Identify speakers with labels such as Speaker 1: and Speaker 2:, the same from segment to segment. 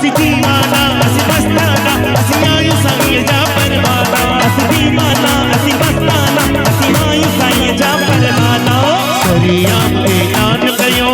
Speaker 1: असी दीवाना असी मस्ताना असी आयु साईं जा परवाना असी दीवाना असी मस्ताना असी आयु साईं जा परवाना सरियाम ऐलान कयो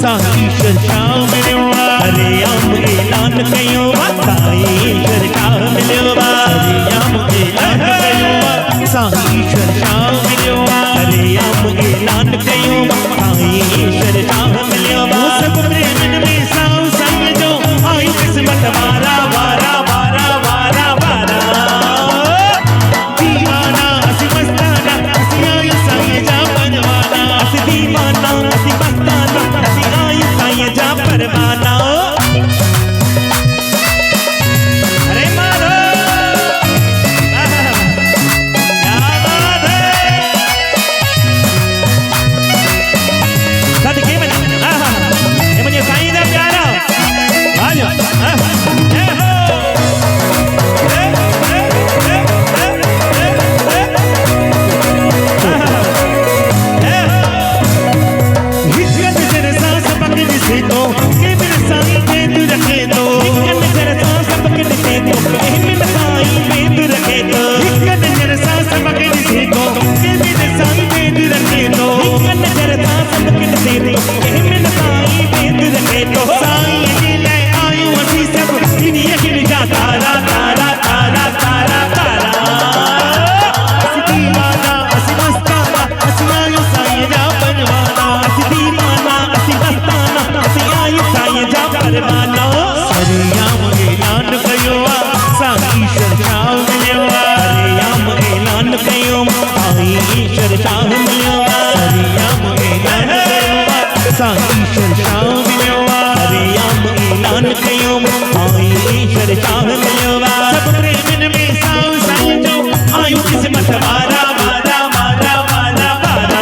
Speaker 1: साईं शर्षा मिलियो सरियाम ऐलान कयो साईं शर्षा मिलियो सरियाम ऐलान कयो साईं शर्षा मिलियो सरियाम ऐलान कयो साईं शर्षा मिलियो सब प्रेमन में साऊ साईं जो आई किस्मत वारा वारा वारा वारा वारा दीवाना असी मस्ताना असी आयु साईं जा परवाना असी दीवाना असी मस्ताना असी आयु साईं जा परवाना अरे मारो क्या बात है सदके में ये मुझे साईं दा प्यारा आज सरियाम ऐलान कयो साईं शर्षा मिलियो सरियाम ऐलान कयो साईं शर्षा मिलियो सरियाम ऐलान कयो साईं शर्षा मिलियो सरियाम ऐलान कयो साईं शर्षा मिलियो सब प्रेमन में साऊ साईं जो आयु किस्मत वारा वारा वारा वारा वारा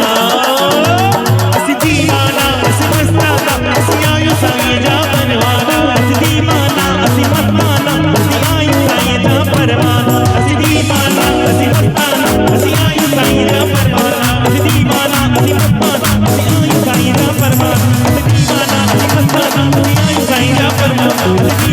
Speaker 1: असी दीवाना असी मस्ताना असी आयु साईं जा परवाना असी दीवाना असी मस्ताना असी आयु साईं जा परवाना असी दीवाना असी मस्ताना असी आयु साईं जा परवाना असी दीवाना असी मस्ताना असी आयु साईं जा परवाना असी दीवाना असी मस्ताना असी आयु साईं जा परवाना